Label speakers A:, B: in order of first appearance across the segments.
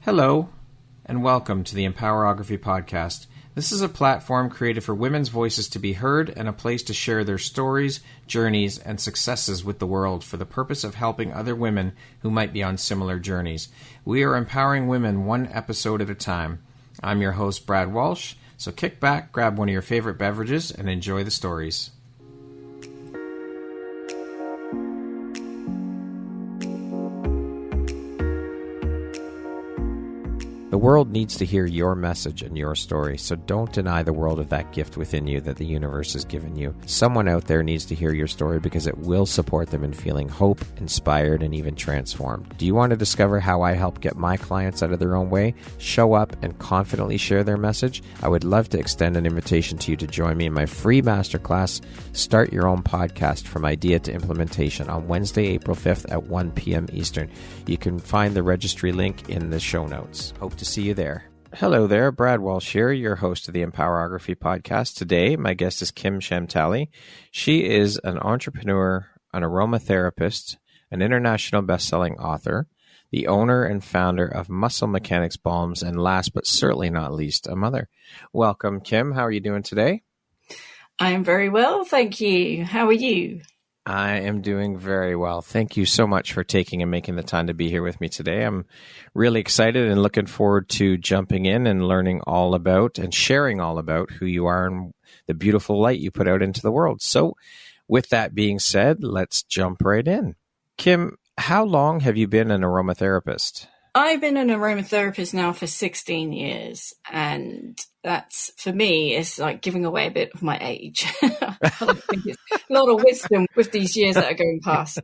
A: Hello, and welcome to the Empowerography Podcast. This is a platform created for women's voices to be heard and a place to share their stories, journeys, and successes with the world for the purpose of helping other women who might be on similar journeys. We are empowering women one episode at a time. I'm your host, Brad Walsh, so kick back, grab one of your favorite beverages, and enjoy the stories. The world needs to hear your message and your story, so don't deny the world of that gift within you that the universe has given you. Someone out there needs to hear your story because it will support them in feeling hope, inspired, and even transformed. Do you want to discover how I help get my clients out of their own way, show up, and confidently share their message? I would love to extend an invitation to you to join me in my free masterclass, Start Your Own Podcast from Idea to Implementation, on Wednesday, April 5th at 1 p.m. Eastern. You can find the registry link in the show notes. Hope to see you there. Hello there, Brad Walsh here, your host of the Empowerography Podcast. Today, my guest is Kim Shamtally. She is an entrepreneur, an aromatherapist, an international best-selling author, the owner and founder of Mechanics Balms, and last but certainly not least, a mother. Welcome, Kim. How are you doing today?
B: I am very well, thank you. How are you?
A: I am doing very well. Thank you so much for taking and making the time to be here with me today. I'm really excited and looking forward to jumping in and learning all about and sharing all about who you are and the beautiful light you put out into the world. So with that being said, let's jump right in. Kim, how long have you been an aromatherapist?
B: I've been an aromatherapist now for 16 years, and that's, for me, it's like giving away a bit of my age. I think it's a lot of wisdom with these years that are going past.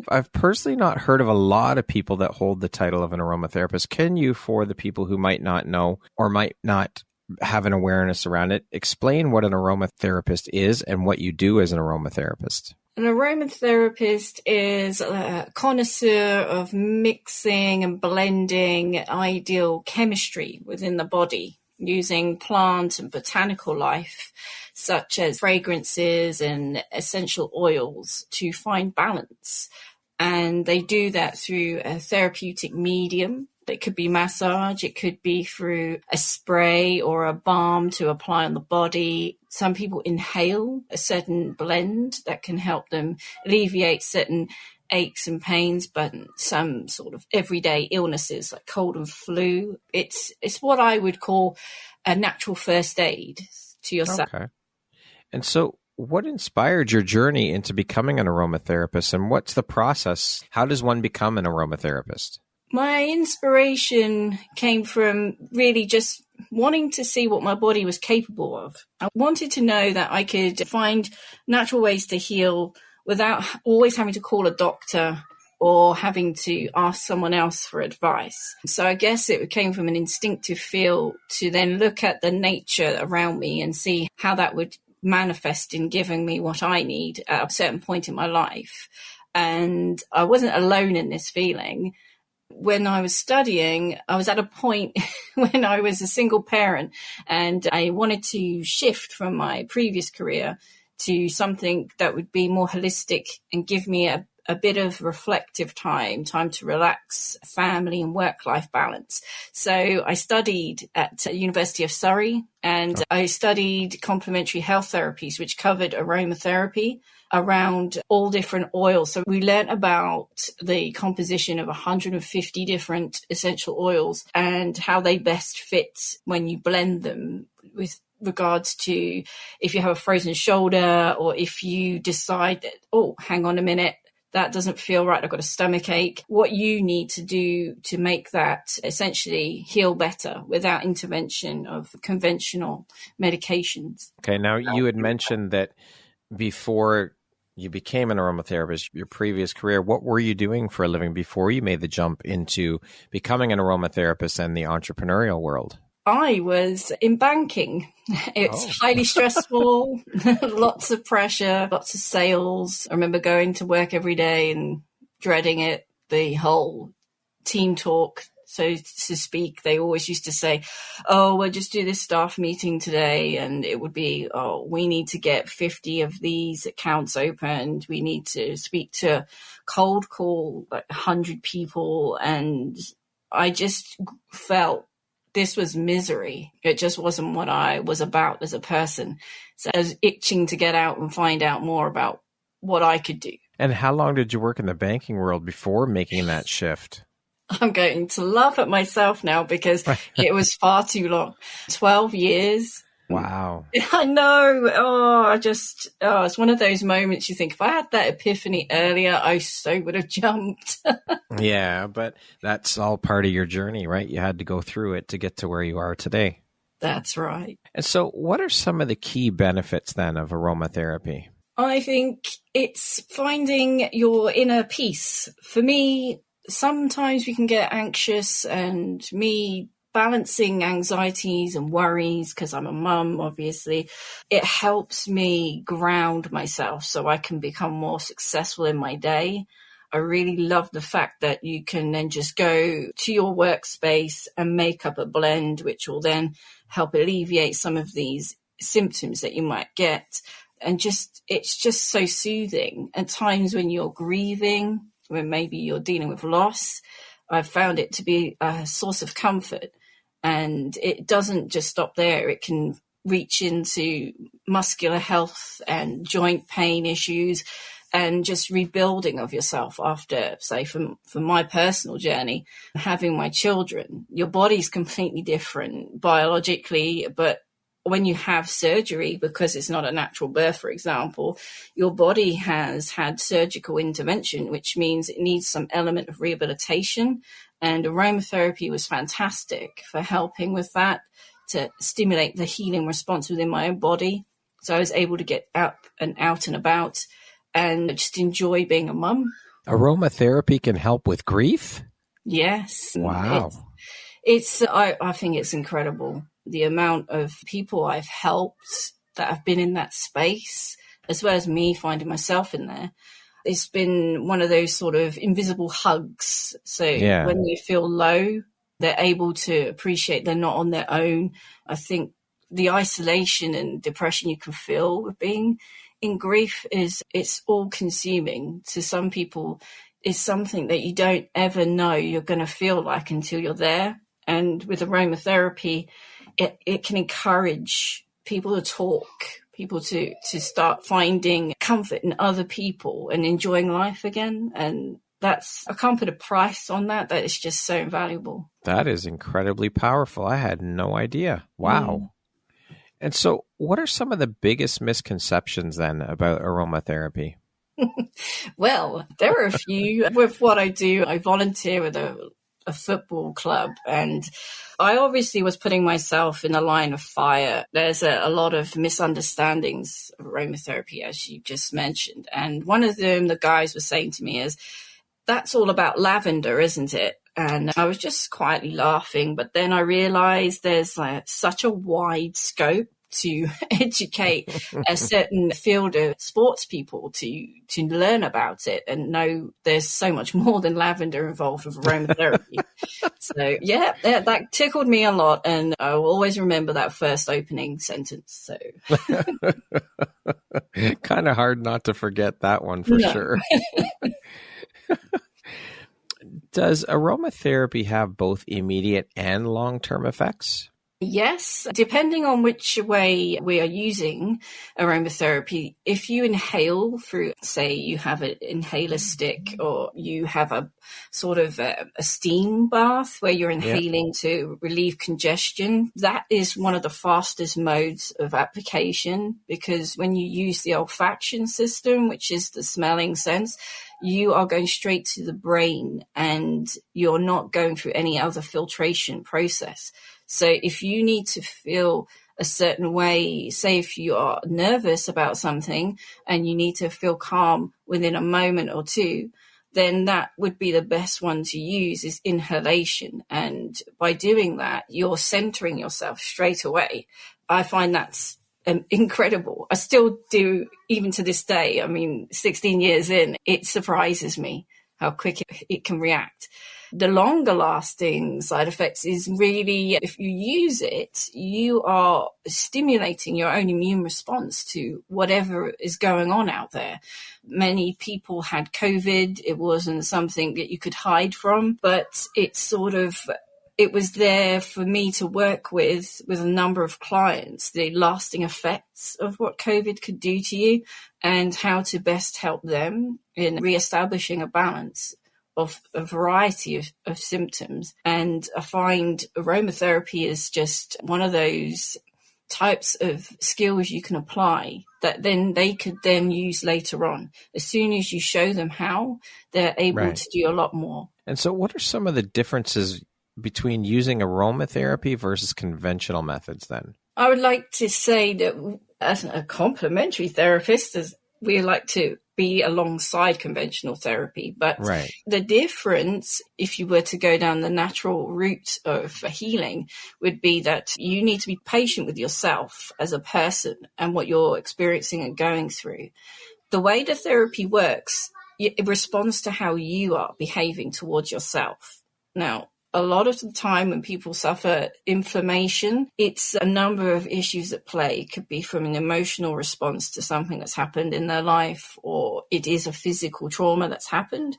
A: I've personally not heard of a lot of people that hold the title of an aromatherapist. Can you, for the people who might not know or might not have an awareness around it, explain what an aromatherapist is and what you do as an aromatherapist?
B: An aromatherapist is a connoisseur of mixing and blending ideal chemistry within the body using plant and botanical life, such as fragrances and essential oils, to find balance. And they do that through a therapeutic medium. It could be massage, it could be through a spray or a balm to apply on the body. Some people inhale a certain blend that can help them alleviate certain aches and pains, but some sort of everyday illnesses like cold and flu. It's what I would call a natural first aid to yourself.
A: Okay. And so what inspired your journey into becoming an aromatherapist, and what's the process? How does one become an aromatherapist?
B: My inspiration came from really just wanting to see what my body was capable of. I wanted to know that I could find natural ways to heal without always having to call a doctor or having to ask someone else for advice. So I guess it came from an instinctive feel to then look at the nature around me and see how that would manifest in giving me what I need at a certain point in my life. And I wasn't alone in this feeling. When I was studying, I was at a point when I was a single parent and I wanted to shift from my previous career to something that would be more holistic and give me a bit of reflective time to relax, family and work-life balance. So I studied at the University of Surrey and I studied complementary health therapies, which covered aromatherapy around all different oils. So we learned about the composition of 150 different essential oils and how they best fit when you blend them with regards to if you have a frozen shoulder or if you decide that, oh, hang on a minute, that doesn't feel right, I've got a stomach ache. What you need to do to make that essentially heal better without intervention of conventional medications.
A: Okay, now you had mentioned that before you became an aromatherapist, your previous career, what were you doing for a living before you made the jump into becoming an aromatherapist and the entrepreneurial world?
B: I was in banking. It's highly stressful, lots of pressure, lots of sales. I remember going to work every day and dreading it, the whole team talk, so to speak. They always used to say, oh, we'll just do this staff meeting today. And it would be, oh, we need to get 50 of these accounts opened. We need to speak to cold call like 100 people. And I just felt this was misery. It just wasn't what I was about as a person. So I was itching to get out and find out more about what I could do.
A: And how long did you work in the banking world before making that shift?
B: I'm going to laugh at myself now because it was far too long. 12 years.
A: Wow.
B: I know. It's one of those moments you think, if I had that epiphany earlier, I so would have jumped.
A: Yeah, but that's all part of your journey, right? You had to go through it to get to where you are today.
B: That's right.
A: And so what are some of the key benefits then of aromatherapy?
B: I think it's finding your inner peace. For me, sometimes we can get anxious, and me balancing anxieties and worries, because I'm a mum, obviously, it helps me ground myself so I can become more successful in my day. I really love the fact that you can then just go to your workspace and make up a blend, which will then help alleviate some of these symptoms that you might get. And it's just so soothing. At times when you're grieving, when maybe you're dealing with loss, I've found it to be a source of comfort. And it doesn't just stop there. It can reach into muscular health and joint pain issues and just rebuilding of yourself after, say, for my personal journey, having my children. Your body's completely different biologically, but when you have surgery, because it's not a natural birth, for example, your body has had surgical intervention, which means it needs some element of rehabilitation. And aromatherapy was fantastic for helping with that, to stimulate the healing response within my own body. So I was able to get out and about and just enjoy being a mum.
A: Aromatherapy can help with grief?
B: Yes.
A: Wow.
B: I think it's incredible. The amount of people I've helped that have been in that space, as well as me finding myself in there. It's been one of those sort of invisible hugs. So when they feel low, they're able to appreciate they're not on their own. I think the isolation and depression you can feel with being in grief it's all consuming. To some people, it's something that you don't ever know you're going to feel like until you're there. And with aromatherapy, it can encourage people to talk, people to start finding comfort in other people and enjoying life again. And I can't put a price on that. That is just so invaluable.
A: That is incredibly powerful. I had no idea. Wow. And so what are some of the biggest misconceptions then about aromatherapy?
B: Well, there are a few. With what I do, I volunteer with a football club, and I obviously was putting myself in the line of fire. There's a lot of misunderstandings of aromatherapy, as you just mentioned. And one of them, the guys were saying to me is, that's all about lavender, isn't it? And I was just quietly laughing. But then I realized there's such a wide scope to educate a certain field of sports people to learn about it and know there's so much more than lavender involved with aromatherapy. So yeah, that tickled me a lot, and I will always remember that first opening sentence. So
A: kind of hard not to forget that one for sure. Does aromatherapy have both immediate and long-term effects?
B: Yes, depending on which way we are using aromatherapy, if you inhale through, say you have an inhaler stick, or you have a sort of a steam bath where you're inhaling to relieve congestion, that is one of the fastest modes of application, because when you use the olfaction system, which is the smelling sense, you are going straight to the brain and you're not going through any other filtration process. So if you need to feel a certain way, say if you are nervous about something and you need to feel calm within a moment or two, then that would be the best one to use, is inhalation. And by doing that, you're centering yourself straight away. I find that's incredible. I still do, even to this day. I mean, 16 years in, it surprises me how quick it can react. The longer lasting side effects is really, if you use it, you are stimulating your own immune response to whatever is going on out there. Many people had COVID. It wasn't something that you could hide from, but it was there for me to work with a number of clients, the lasting effects of what COVID could do to you and how to best help them in reestablishing a balance of a variety of symptoms. And I find aromatherapy is just one of those types of skills you can apply that then they could then use later on. As soon as you show them how, they're able to do a lot more. And
A: so what are some of the differences between using aromatherapy versus conventional methods then?
B: I would like to say that as a complementary therapist, as we like to be alongside conventional therapy, but the difference, if you were to go down the natural route of healing, would be that you need to be patient with yourself as a person and what you're experiencing and going through. The way the therapy works, it responds to how you are behaving towards yourself. Now, a lot of the time when people suffer inflammation, it's a number of issues at play. It could be from an emotional response to something that's happened in their life, or it is a physical trauma that's happened.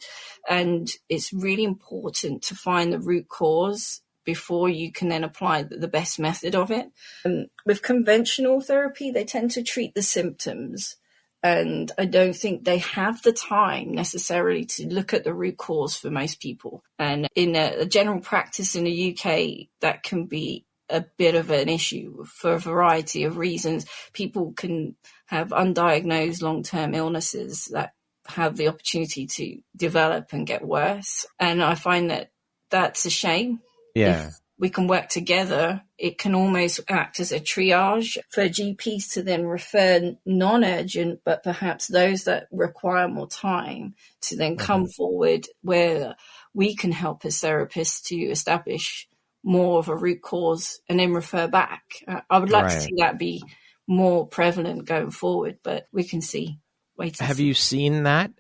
B: And it's really important to find the root cause before you can then apply the best method of it. With conventional therapy, they tend to treat the symptoms. And I don't think they have the time necessarily to look at the root cause for most people. And in a general practice in the UK, that can be a bit of an issue for a variety of reasons. People can have undiagnosed long-term illnesses that have the opportunity to develop and get worse. And I find that that's a shame.
A: Yeah.
B: If we can work together, it can almost act as a triage for GPs to then refer non-urgent, but perhaps those that require more time to then come forward, where we can help as therapists to establish more of a root cause and then refer back. I would like to see that be more prevalent going forward, but we can see.
A: Have you seen that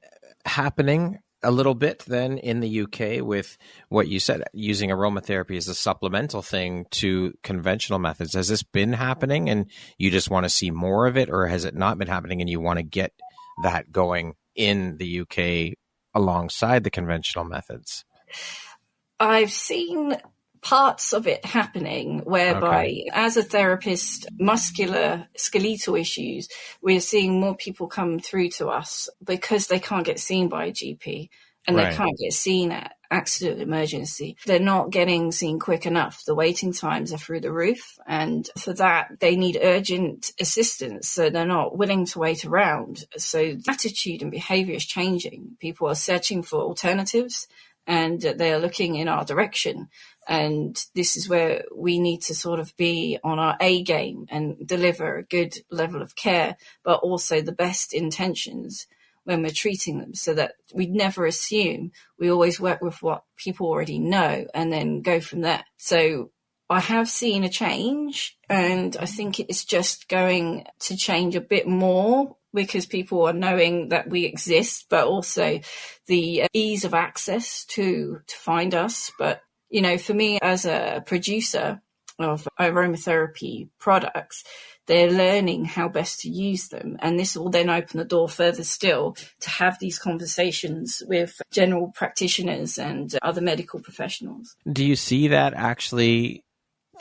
A: happening a little bit then in the UK with what you said, using aromatherapy as a supplemental thing to conventional methods? Has this been happening and you just want to see more of it, or has it not been happening and you want to get that going in the UK alongside the conventional methods?
B: I've seen parts of it happening whereby as a therapist, muscular skeletal issues, we're seeing more people come through to us because they can't get seen by a GP and they can't get seen at accident emergency. They're not getting seen quick enough. The waiting times are through the roof, and for that they need urgent assistance, so they're not willing to wait around. So attitude and behavior is changing. People are searching for alternatives and they are looking in our direction. And this is where we need to sort of be on our A game and deliver a good level of care, but also the best intentions when we're treating them, so that we never assume. We always work with what people already know and then go from there. So I have seen a change, and I think it's just going to change a bit more because people are knowing that we exist, but also the ease of access to find us. But, you know, for me as a producer of aromatherapy products, they're learning how best to use them. And this will then open the door further still to have these conversations with general practitioners and other medical professionals.
A: Do you see that actually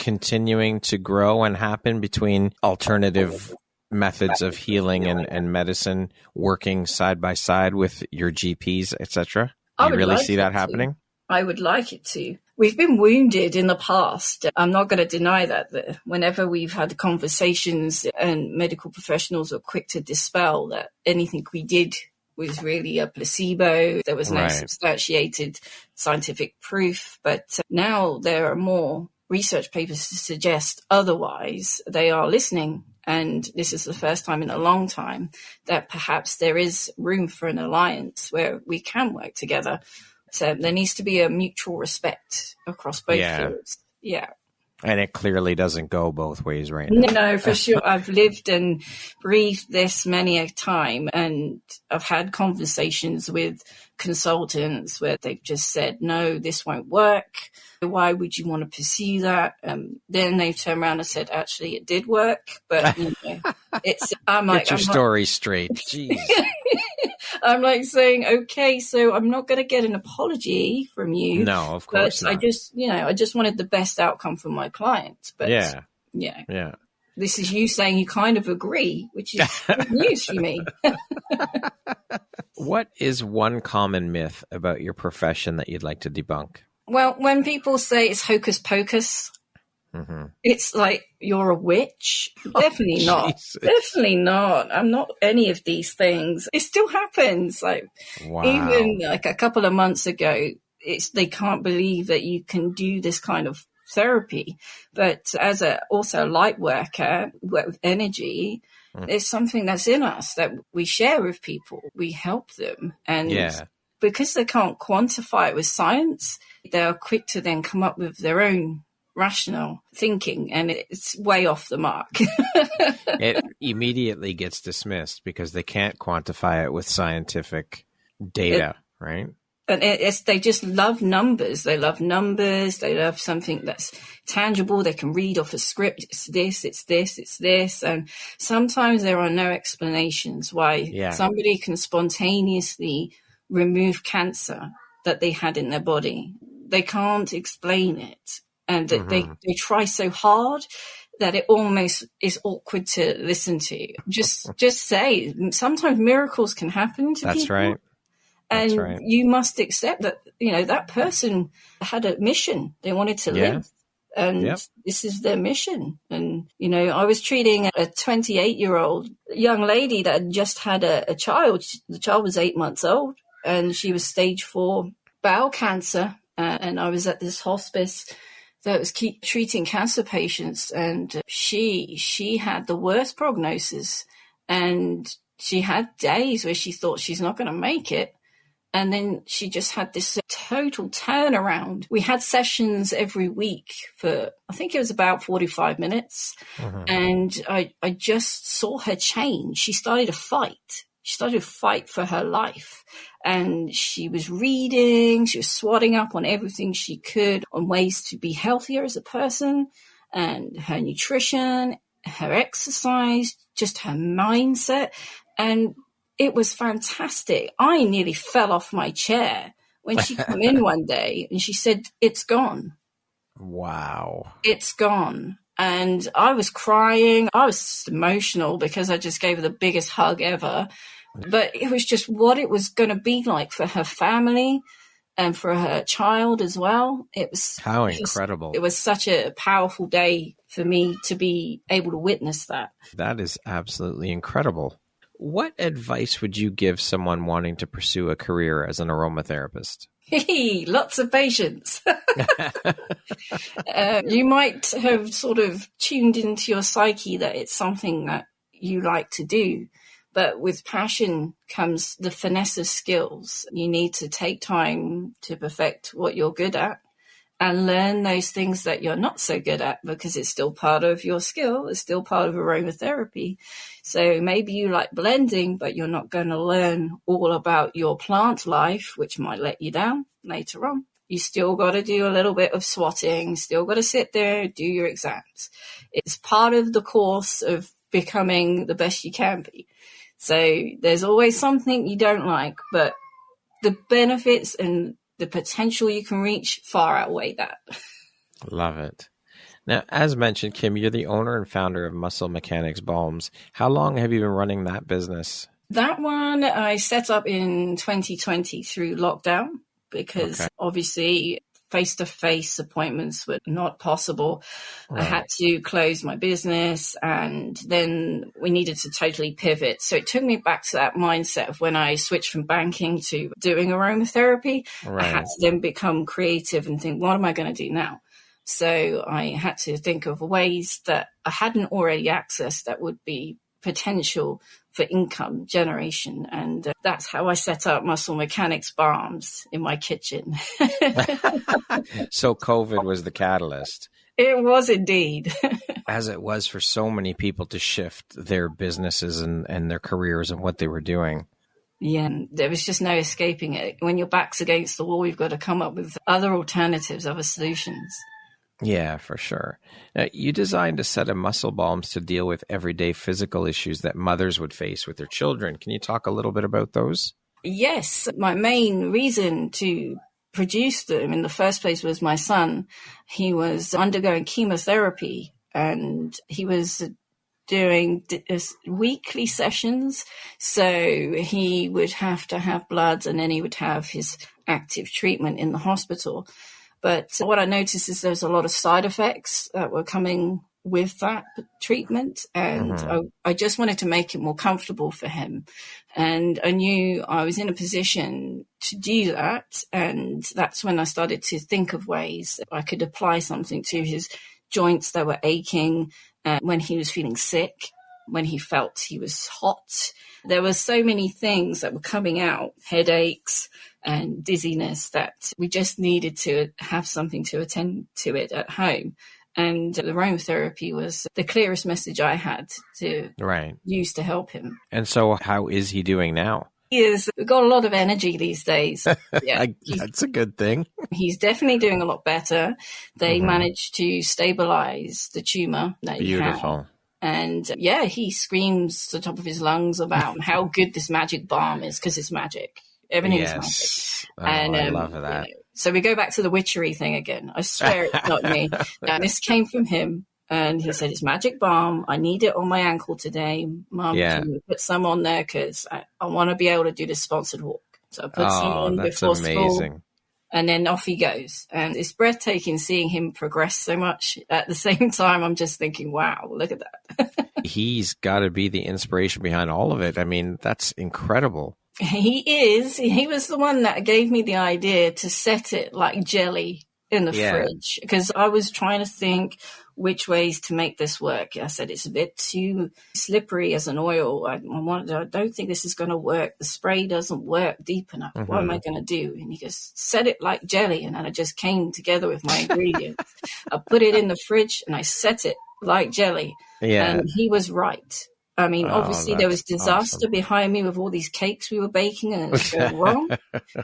A: continuing to grow and happen between alternative methods of healing and medicine working side by side with your GPs, etc.? Do you really see that happening?
B: I would like it to. We've been wounded in the past. I'm not going to deny that whenever we've had conversations and medical professionals are quick to dispel that anything we did was really a placebo. There was no substantiated scientific proof. But now there are more research papers to suggest otherwise. They are listening. And this is the first time in a long time that perhaps there is room for an alliance where we can work together. So there needs to be a mutual respect across both fields. Yeah.
A: And it clearly doesn't go both ways right now.
B: No, for sure. I've lived and breathed this many a time, and I've had conversations with consultants where they've just said, no, this won't work. Why would you want to pursue that? Then they've turned around and said, actually, it did work. But, I'm like,
A: get your story straight. Jeez.
B: I'm like saying, okay, so I'm not going to get an apology from you.
A: No, of course not.
B: I just wanted the best outcome for my client. But
A: yeah.
B: This is you saying you kind of agree, which is good news for me.
A: What is one common myth about your profession that you'd like to debunk?
B: Well, when people say it's hocus pocus, it's like you're a witch. Definitely not.
A: Jesus.
B: Definitely not. I'm not any of these things. It still happens. Like even like a couple of months ago, they can't believe that you can do this kind of therapy. But as also a light worker, work with energy, there's something that's in us that we share with people. We help them. And because they can't quantify it with science, they're quick to then come up with their own rational thinking, and it's way off the mark.
A: It immediately gets dismissed because they can't quantify it with scientific data, right?
B: And they just love numbers. They love numbers. They love something that's tangible. They can read off a script. It's this, it's this, it's this. And sometimes there are no explanations why somebody can spontaneously remove cancer that they had in their body. They can't explain it. And they try so hard that it almost is awkward to listen to. Just say, sometimes miracles can happen to people.
A: That's right.
B: And you must accept that, that person had a mission. They wanted to live. And this is their mission. And, I was treating a 28-year-old young lady that had just had a child. The child was 8 months old, and she was stage 4 bowel cancer. And I was at this hospice that was treating cancer patients, and she had the worst prognosis, and she had days where she thought she's not going to make it. And then she just had this total turnaround. We had sessions every week for, I think it was about 45 minutes. And I just saw her change. She started to fight. She started to fight for her life. And she was reading, she was swatting up on everything she could on ways to be healthier as a person, and her nutrition, her exercise, just her mindset. And it was fantastic. I nearly fell off my chair when she came in one day and she said, it's gone.
A: Wow.
B: It's gone. And I was crying. I was emotional because I just gave her the biggest hug ever. But it was just what it was going to be like for her family and for her child as well.
A: How incredible.
B: It was such a powerful day for me to be able to witness that.
A: That is absolutely incredible. What advice would you give someone wanting to pursue a career as an aromatherapist?
B: Lots of patience. You might have sort of tuned into your psyche that it's something that you like to do. But with passion comes the finesse of skills. You need to take time to perfect what you're good at and learn those things that you're not so good at, because it's still part of your skill. It's still part of aromatherapy. So maybe you like blending, but you're not going to learn all about your plant life, which might let you down later on. You still got to do a little bit of swatting, still got to sit there, do your exams. It's part of the course of becoming the best you can be. So there's always something you don't like, but the benefits and the potential you can reach far outweigh that.
A: Love it. Now, as mentioned, Kim, you're the owner and founder of Mechanics Balms. How long have you been running that business?
B: That one I set up in 2020 through lockdown because obviously face-to-face appointments were not possible. Right. I had to close my business, and then we needed to totally pivot. So it took me back to that mindset of when I switched from banking to doing aromatherapy. Right. I had to then become creative and think, what am I going to do now? So I had to think of ways that I hadn't already accessed that would be potential for income generation. And that's how I set up Mechanics Balms in my kitchen.
A: So COVID was the catalyst.
B: It was indeed.
A: As it was for so many people to shift their businesses and their careers and what they were doing.
B: Yeah, there was just no escaping it. When your back's against the wall, you've got to come up with other alternatives, other solutions.
A: Yeah, for sure. Now, you designed a set of muscle balms to deal with everyday physical issues that mothers would face with their children. Can you talk a little bit about those?
B: Yes, my main reason to produce them in the first place was my son. He was undergoing chemotherapy and he was doing weekly sessions. So he would have to have bloods and then he would have his active treatment in the hospital. But what I noticed is there's a lot of side effects that were coming with that treatment. And I just wanted to make it more comfortable for him. And I knew I was in a position to do that. And that's when I started to think of ways that I could apply something to his joints that were aching, when he was feeling sick, when he felt he was hot. There were so many things that were coming out, headaches and dizziness, that we just needed to have something to attend to it at home. And the aromatherapy was the clearest message I had to use to help him.
A: And so how is he doing now?
B: He has got a lot of energy these days. Yeah,
A: that's a good thing.
B: He's definitely doing a lot better. They managed to stabilize the tumor that he had. Beautiful. And yeah, he screams to the top of his lungs about how good this magic balm is, because it's magic. Everything is magic.
A: Oh, and I love that.
B: You know, so we go back to the witchery thing again. I swear it's not me. This came from him. And he said, it's magic balm. I need it on my ankle today. Mom, can you put some on there? Because I want to be able to do the sponsored walk. So I put some on before school. And then off he goes. And it's breathtaking seeing him progress so much. At the same time, I'm just thinking, wow, look at that.
A: He's got to be the inspiration behind all of it. I mean, that's incredible.
B: He is. He was the one that gave me the idea to set it like jelly in the fridge. Because I was trying to think which ways to make this work. I said, it's a bit too slippery as an oil. I don't think this is going to work. The spray doesn't work deep enough. What am I going to do? And he goes, set it like jelly. And then I just came together with my ingredients. I put it in the fridge and I set it like jelly. Yeah. And he was right. I mean, obviously there was disaster behind me with all these cakes we were baking and it was going wrong.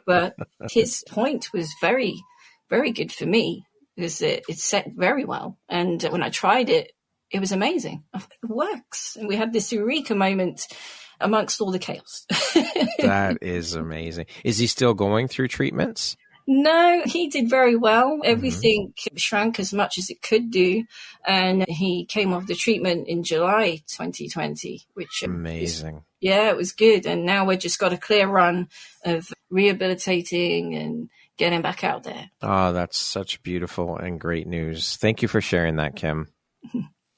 B: But his point was very, very good for me. Because it's set very well. And when I tried it, it was amazing. I thought, it works. And we had this eureka moment amongst all the chaos.
A: That is amazing. Is he still going through treatments?
B: No, he did very well. Everything shrank as much as it could do. And he came off the treatment in July 2020, which
A: amazing.
B: It was good. And now we've just got a clear run of rehabilitating and getting back out there.
A: Oh, that's such beautiful and great news. Thank you for sharing that, Kim.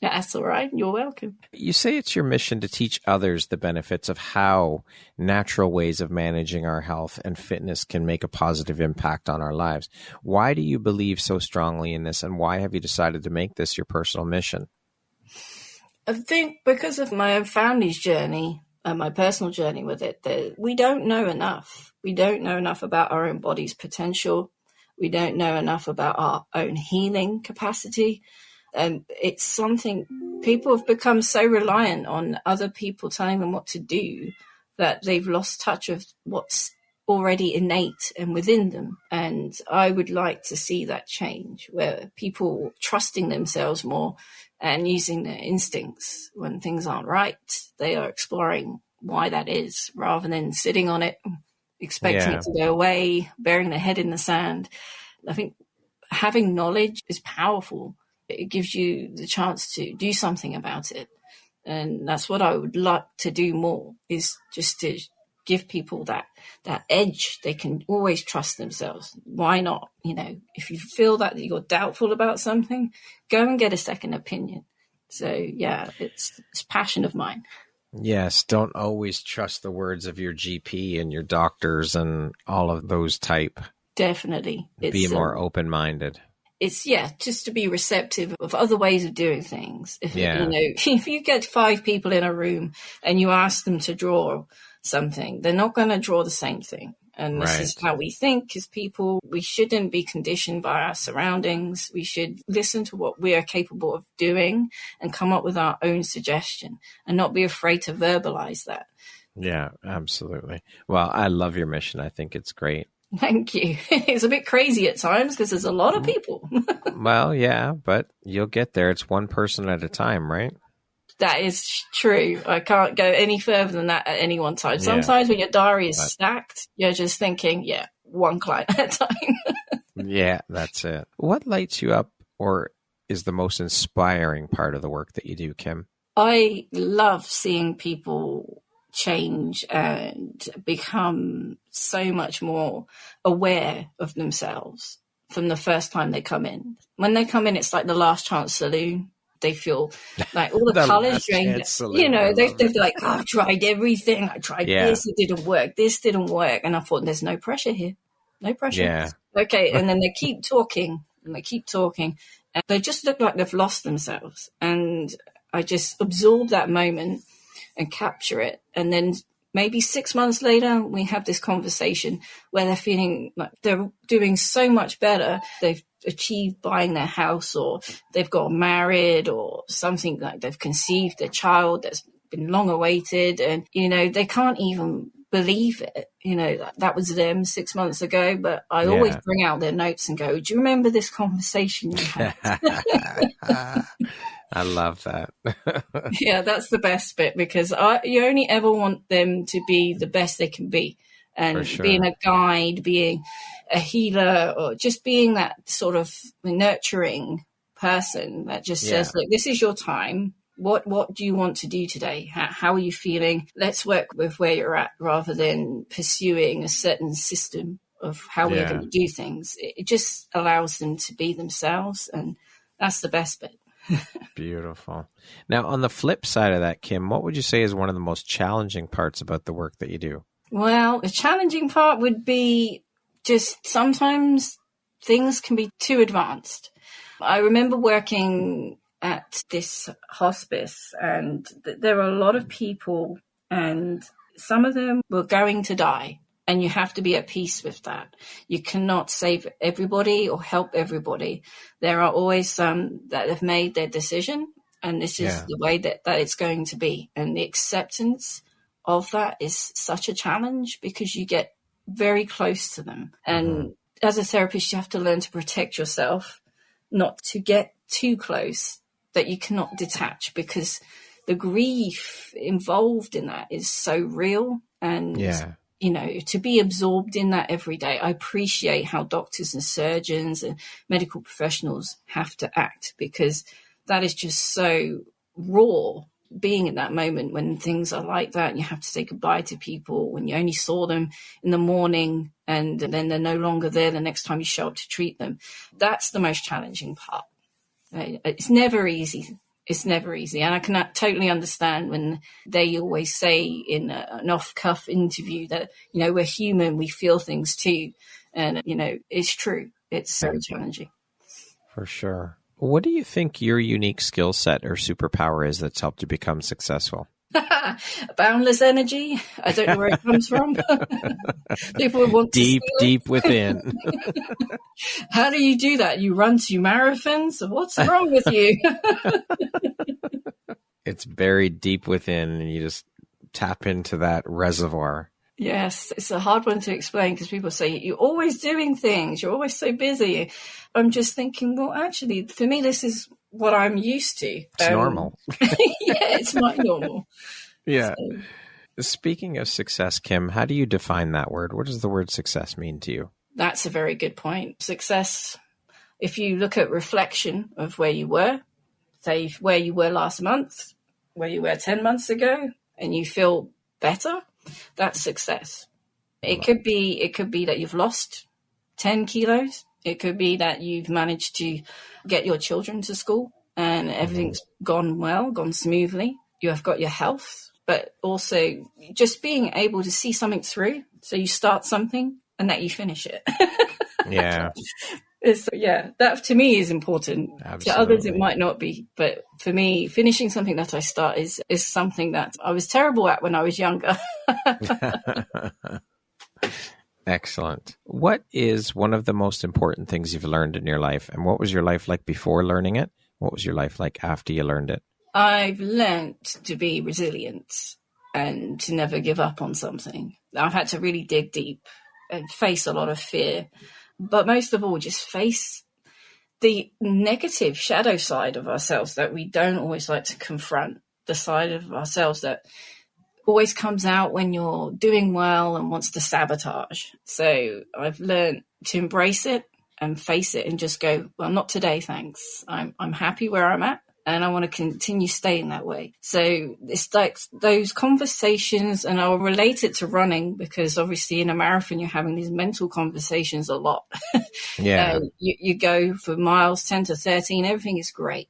B: That's all right. You're welcome.
A: You say it's your mission to teach others the benefits of how natural ways of managing our health and fitness can make a positive impact on our lives. Why do you believe so strongly in this, and why have you decided to make this your personal mission?
B: I think because of my own family's journey and my personal journey with it, that we don't know enough. We don't know enough about our own body's potential. We don't know enough about our own healing capacity. And it's something people have become so reliant on other people telling them what to do that they've lost touch of what's already innate and within them. And I would like to see that change, where people trusting themselves more and using their instincts when things aren't right. They are exploring why that is, rather than sitting on it, expecting it to go away, burying their head in the sand. I think having knowledge is powerful. It gives you the chance to do something about it. And that's what I would like to do more, is just to give people that edge. They can always trust themselves. Why not? You know, if you feel that you're doubtful about something, go and get a second opinion. So yeah, it's a passion of mine.
A: Yes, don't always trust the words of your GP and your doctors and all of those type.
B: Definitely.
A: Be more open-minded.
B: It's, just to be receptive of other ways of doing things. If you get 5 people in a room and you ask them to draw something, they're not going to draw the same thing. And this is how we think as people. We shouldn't be conditioned by our surroundings. We should listen to what we are capable of doing and come up with our own suggestion and not be afraid to verbalize that.
A: Yeah, absolutely. Well, I love your mission. I think it's great.
B: Thank you. It's a bit crazy at times because there's a lot of people.
A: Well, yeah, but you'll get there. It's one person at a time, right?
B: That is true. I can't go any further than that at any one time. Sometimes when your diary is stacked, you're just thinking, one client at a time.
A: Yeah, that's it. What lights you up or is the most inspiring part of the work that you do, Kim?
B: I love seeing people change and become so much more aware of themselves from the first time they come in. When they come in, it's like the last chance saloon. They feel like all the colors drained. They're like, I've tried everything. I tried this. It didn't work. This didn't work. And I thought, there's no pressure here. No pressure.
A: Yeah.
B: Okay. And then they keep talking and they keep talking. And they just look like they've lost themselves. And I just absorb that moment and capture it. And then maybe 6 months later, we have this conversation where they're feeling like they're doing so much better. They've achieved buying their house, or they've got married, or something, like they've conceived a child that's been long awaited. And, they can't even believe it. That was them 6 months ago. But I always bring out their notes and go, do you remember this conversation you had?
A: I love that.
B: Yeah, that's the best bit, because you only ever want them to be the best they can be. And being a guide, being a healer, or just being that sort of nurturing person that just says, look, this is your time. What do you want to do today? How are you feeling? Let's work with where you're at, rather than pursuing a certain system of how we're going to do things. It just allows them to be themselves, and that's the best bit.
A: Beautiful. Now, on the flip side of that, Kim, what would you say is one of the most challenging parts about the work that you do?
B: Well, the challenging part would be just sometimes things can be too advanced. I remember working at this hospice, and there were a lot of people, and some of them were going to die. And you have to be at peace with that. You cannot save everybody or help everybody. There are always some that have made their decision, and this is the way that it's going to be. And the acceptance of that is such a challenge, because you get very close to them. And as a therapist, you have to learn to protect yourself, not to get too close, that you cannot detach, because the grief involved in that is so real. And to be absorbed in that every day. I appreciate how doctors and surgeons and medical professionals have to act, because that is just so raw, being in that moment when things are like that. And you have to say goodbye to people when you only saw them in the morning, and then they're no longer there the next time you show up to treat them. That's the most challenging part. It's never easy. It's never easy. And I can totally understand when they always say in an off-cuff interview that, we're human, we feel things too. And, it's true. It's so challenging.
A: For sure. What do you think your unique skill set or superpower is that's helped you become successful?
B: Boundless energy. I don't know where it comes from. People want
A: deep within.
B: How do you do that? You run 2 marathons? What's wrong with you?
A: It's buried deep within, and you just tap into that reservoir.
B: Yes, it's a hard one to explain, because people say, you're always doing things, you're always so busy. I'm just thinking, well, actually, for me, this is what I'm used to.
A: It's normal.
B: It's my normal.
A: Yeah. So. Speaking of success, Kim, how do you define that word? What does the word success mean to you?
B: That's a very good point. Success, if you look at reflection of where you were, say where you were last month, where you were 10 months ago, and you feel better, that's success. It could be that you've lost 10 kilos. It could be that you've managed to get your children to school and everything's gone smoothly. You have got your health, but also just being able to see something through. So you start something and that you finish it.
A: Yeah.
B: That to me is important.
A: Absolutely.
B: To others, it might not be. But for me, finishing something that I start is something that I was terrible at when I was younger.
A: Excellent. What is one of the most important things you've learned in your life? And what was your life like before learning it? What was your life like after you learned it?
B: I've learnt to be resilient and to never give up on something. I've had to really dig deep and face a lot of fear, but most of all, just face the negative shadow side of ourselves that we don't always like to confront, the side of ourselves that always comes out when you're doing well and wants to sabotage. So I've learned to embrace it and face it and just go, well, not today, thanks. I'm happy where I'm at and I want to continue staying that way. So it's like those conversations, and I'll relate it to running because obviously in a marathon, you're having these mental conversations a lot.
A: Yeah.
B: You go for miles, 10 to 13, everything is great.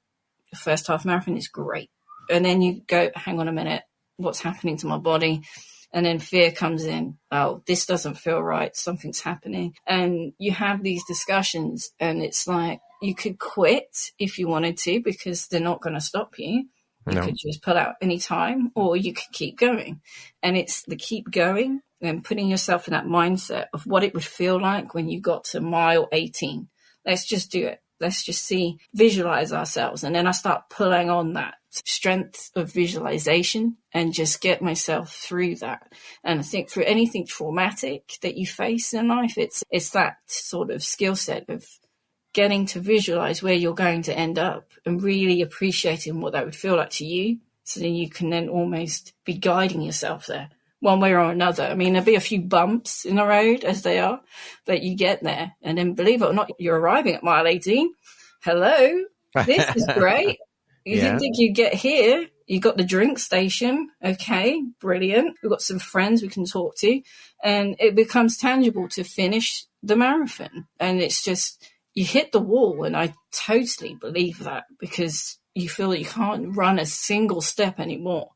B: The first half marathon is great. And then you go, hang on a minute, what's happening to my body? And then fear comes in. Oh, this doesn't feel right. Something's happening. And you have these discussions and it's like you could quit if you wanted to because they're not going to stop you. You could just pull out any time or you could keep going. And it's the keep going and putting yourself in that mindset of what it would feel like when you got to mile 18. Let's just do it. Let's just visualize ourselves. And then I start pulling on that strength of visualization and just get myself through that. And I think for anything traumatic that you face in life, it's that sort of skill set of getting to visualize where you're going to end up and really appreciating what that would feel like to you. So then you can then almost be guiding yourself there one way or another. I mean, there'll be a few bumps in the road as they are, but you get there. And then believe it or not, you're arriving at mile 18. Hello, this is great. You didn't think you'd get here. You got the drink station. Okay, brilliant. We've got some friends we can talk to. And it becomes tangible to finish the marathon. And it's just, you hit the wall. And I totally believe that because you feel that you can't run a single step anymore.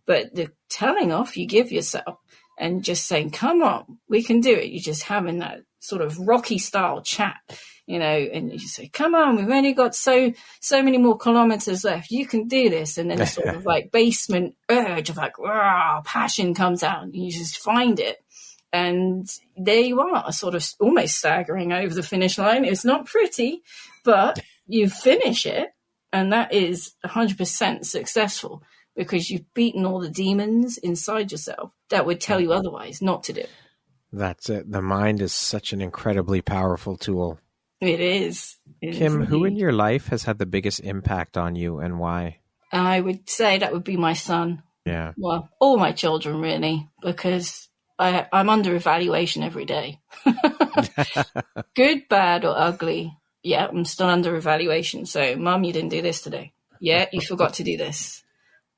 B: But the telling off you give yourself and just saying, come on, we can do it. You're just having that sort of Rocky style chat, you know, and you just say, come on, we've only got so many more kilometers left. You can do this. And then the sort of like basement urge of like, passion comes out and you just find it. And there you are, sort of almost staggering over the finish line. It's not pretty, but you finish it. And that is 100% successful because you've beaten all the demons inside yourself that would tell you otherwise not to do. That's
A: it. The mind is such an incredibly powerful tool.
B: It is.
A: Kim, who in your life has had the biggest impact on you and why?
B: I would say that would be my son.
A: Yeah.
B: Well, all my children really, because I'm under evaluation every day. Good, bad or ugly. Yeah, I'm still under evaluation. So, Mum, you didn't do this today. Yeah, you forgot to do this.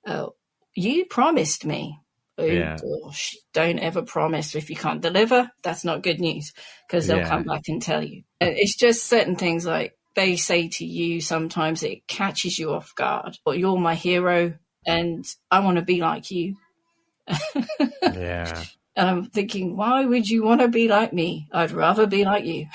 B: Oh, you promised me. Oh, gosh, don't ever promise if you can't deliver. That's not good news because they'll come back and tell you. It's just certain things like they say to you sometimes it catches you off guard. Or you're my hero and I want to be like you.
A: Yeah.
B: And I'm thinking, why would you want to be like me? I'd rather be like you.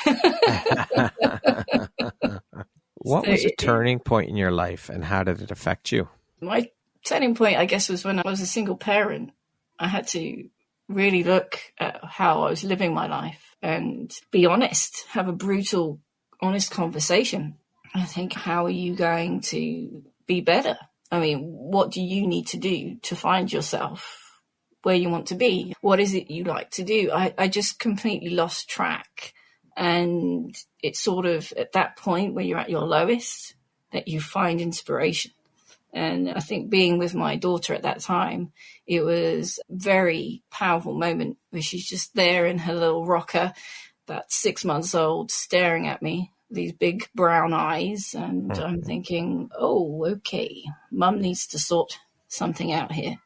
A: What was a turning point in your life and how did it affect you?
B: My turning point, I guess, was when I was a single parent. I had to really look at how I was living my life and be honest, have a brutal, honest conversation. I think, how are you going to be better? I mean, what do you need to do to find yourself where you want to be? What is it you like to do? I just completely lost track. And it's sort of at that point where you're at your lowest that you find inspiration. And I think being with my daughter at that time, it was a very powerful moment where she's just there in her little rocker, about 6 months old, staring at me, these big brown eyes. And I'm thinking, oh, okay, Mum needs to sort something out here.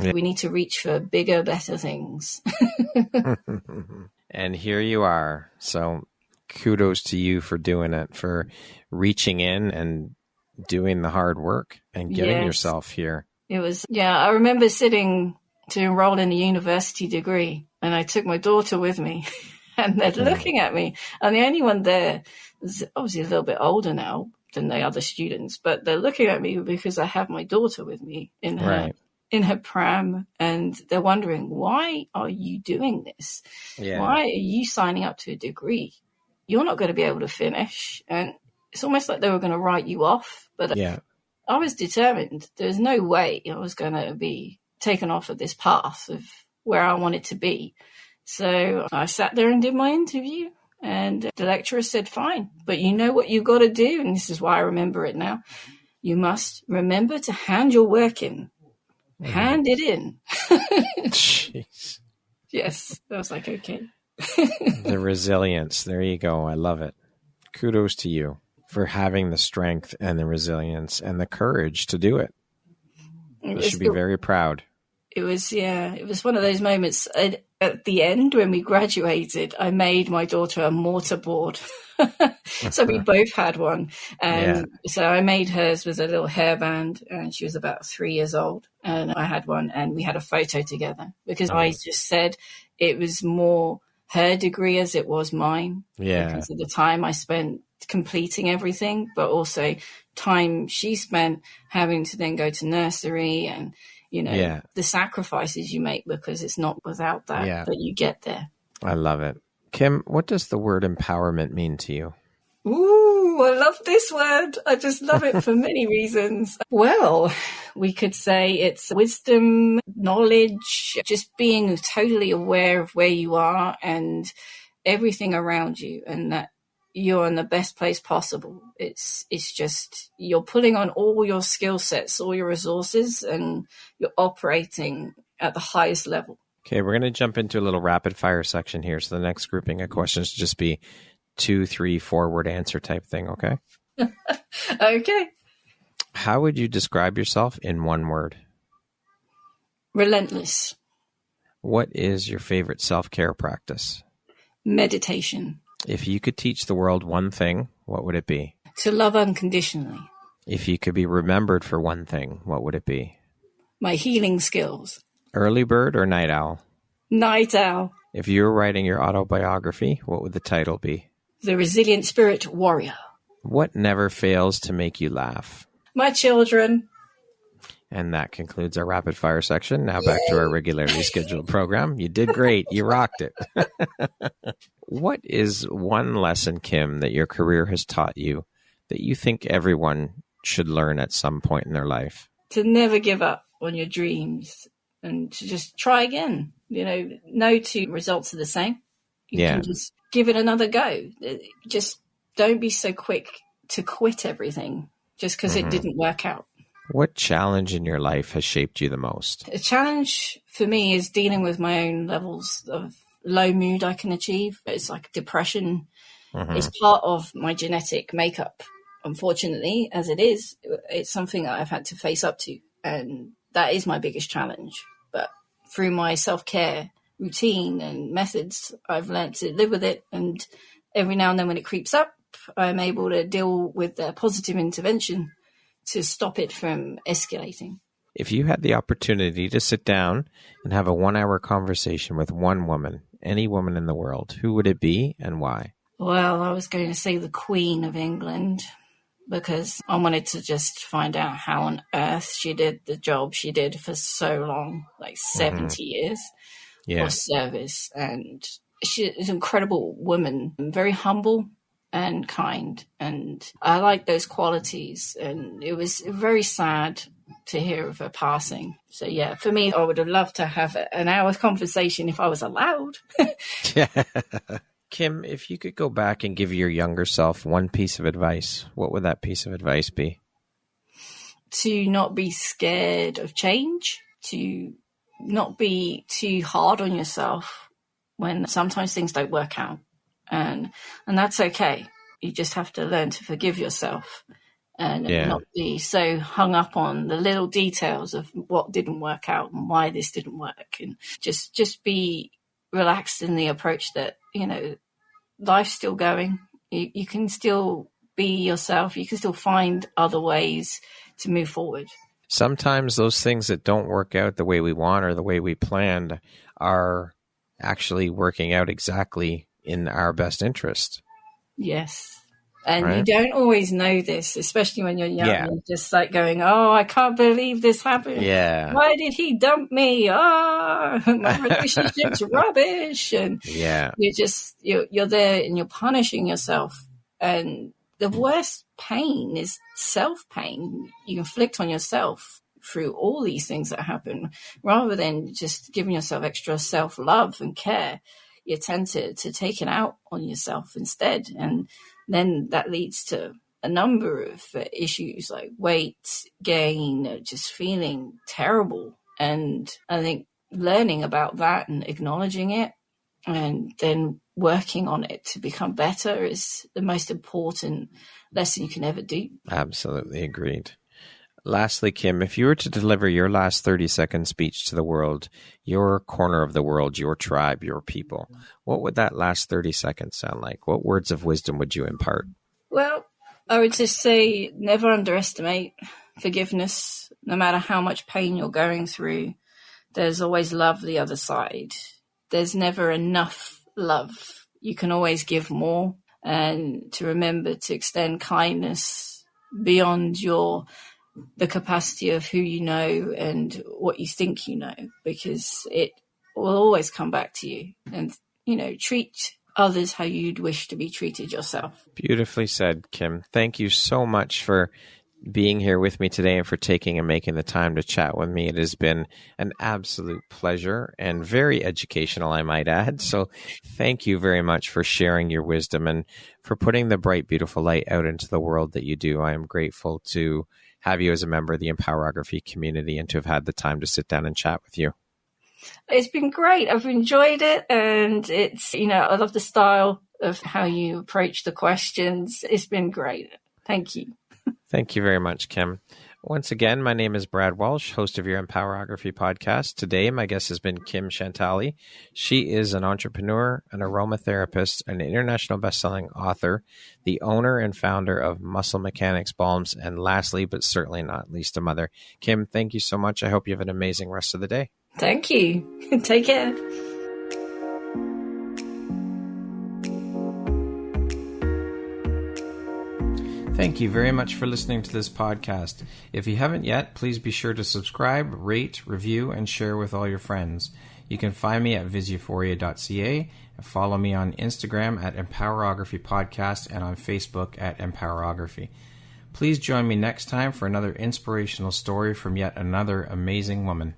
B: Yeah. We need to reach for bigger, better things.
A: And here you are. So kudos to you for doing it, for reaching in and doing the hard work and getting yourself here.
B: It was, I remember sitting to enroll in a university degree and I took my daughter with me and they're looking at me. And the only one there is obviously a little bit older now than the other students, but they're looking at me because I have my daughter with me in her in her pram, and they're wondering, why are you doing this?
A: Yeah.
B: Why are you signing up to a degree? You're not going to be able to finish. And it's almost like they were going to write you off. But
A: Yeah.
B: I was determined. There's no way I was going to be taken off of this path of where I wanted to be. So I sat there and did my interview, and the lecturer said, fine, but you know what you've got to do? And this is why I remember it now. You must remember to hand your work in. Hand it in.
A: Jeez.
B: Yes. I was like, okay.
A: The resilience. There you go. I love it. Kudos to you for having the strength and the resilience and the courage to do it. You should be very proud.
B: It was one of those moments at the end when we graduated. I made my daughter a mortarboard. So we both had one. And so I made hers with a little hairband, and she was about 3 years old. And I had one, and we had a photo together because I just said it was more her degree as it was mine. Yeah. Because of the time I spent completing everything, but also time she spent having to then go to nursery and, the sacrifices you make, because it's not without that that you get there.
A: I love it. Kim, what does the word empowerment mean to you?
B: Ooh, I love this word. I just love it for many reasons. Well, we could say it's wisdom, knowledge, just being totally aware of where you are and everything around you, and that you're in the best place possible. It's just you're pulling on all your skill sets, all your resources, and you're operating at the highest level.
A: Okay, we're going to jump into a little rapid fire section here. So the next grouping of questions will just be 2, 3, 4-word answer type thing, okay?
B: Okay.
A: How would you describe yourself in one word?
B: Relentless.
A: What is your favorite self-care practice?
B: Meditation.
A: If you could teach the world one thing, what would it be?
B: To love unconditionally.
A: If you could be remembered for one thing, what would it be?
B: My healing skills.
A: Early bird or night owl?
B: Night owl.
A: If you were writing your autobiography, what would the title be?
B: The Resilient Spirit Warrior.
A: What never fails to make you laugh?
B: My children.
A: And that concludes our rapid fire section. Now back to our regularly scheduled program. You did great. You rocked it. What is one lesson, Kim, that your career has taught you that you think everyone should learn at some point in their life?
B: To never give up on your dreams and to just try again. No two results are the same. You can just give it another go. Just don't be so quick to quit everything just because it didn't work out.
A: What challenge in your life has shaped you the most?
B: A challenge for me is dealing with my own levels of low mood I can achieve. It's like depression. It's part of my genetic makeup. Unfortunately, as it is, it's something that I've had to face up to. And that is my biggest challenge. But through my self-care routine and methods, I've learned to live with it. And every now and then when it creeps up, I'm able to deal with a positive intervention to stop it from escalating.
A: If you had the opportunity to sit down and have a 1-hour conversation with one woman, any woman in the world, who would it be and why?
B: Well, I was going to say the Queen of England, because I wanted to just find out how on earth she did the job she did for so long, like 70 years of service. And she is an incredible woman, very humble and kind. And I like those qualities. And it was very sad to hear of her passing. So yeah, for me, I would have loved to have an hour's conversation if I was allowed.
A: Kim, if you could go back and give your younger self one piece of advice, what would that piece of advice be?
B: To not be scared of change, to not be too hard on yourself when sometimes things don't work out. And that's okay. You just have to learn to forgive yourself and not be so hung up on the little details of what didn't work out and why this didn't work. And just be relaxed in the approach that, life's still going. You can still be yourself. You can still find other ways to move forward.
A: Sometimes those things that don't work out the way we want or the way we planned are actually working out exactly in our best interest.
B: Yes, And
A: Right.
B: you don't always know this, especially when you're young.
A: Yeah.
B: You're just like going, oh, I can't believe this happened.
A: Yeah.
B: Why did he dump me? Oh, my relationship's rubbish. And
A: Yeah.
B: you're there and you're punishing yourself. And the worst pain is self-pain you inflict on yourself through all these things that happen, rather than just giving yourself extra self-love and care. You tend to take it out on yourself instead. And then that leads to a number of issues like weight gain, just feeling terrible. And I think learning about that and acknowledging it and then working on it to become better is the most important lesson you can ever do.
A: Absolutely agreed. Lastly, Kim, if you were to deliver your last 30-second speech to the world, your corner of the world, your tribe, your people, what would that last 30 seconds sound like? What words of wisdom would you impart?
B: Well, I would just say never underestimate forgiveness. No matter how much pain you're going through, there's always love the other side. There's never enough love. You can always give more, and to remember to extend kindness beyond the capacity of who you know and what you think you know, because it will always come back to you. And, treat others how you'd wish to be treated yourself.
A: Beautifully said, Kim. Thank you so much for being here with me today and for taking and making the time to chat with me. It has been an absolute pleasure and very educational, I might add. So thank you very much for sharing your wisdom and for putting the bright, beautiful light out into the world that you do. I am grateful to have you as a member of the Empowerography community and to have had the time to sit down and chat with you.
B: It's been great. I've enjoyed it. And it's, I love the style of how you approach the questions. It's been great. Thank you.
A: Thank you very much, Kim. Once again, my name is Brad Walsh, host of your Empowerography podcast. Today, my guest has been Kim Shamtally. She is an entrepreneur, an aromatherapist, an international best-selling author, the owner and founder of Mechanics Balms, and lastly, but certainly not least, a mother. Kim, thank you so much. I hope you have an amazing rest of the day.
B: Thank you. Take care.
A: Thank you very much for listening to this podcast. If you haven't yet, please be sure to subscribe, rate, review, and share with all your friends. You can find me at visuphoria.ca and follow me on Instagram at Empowerography Podcast and on Facebook at Empowerography. Please join me next time for another inspirational story from yet another amazing woman.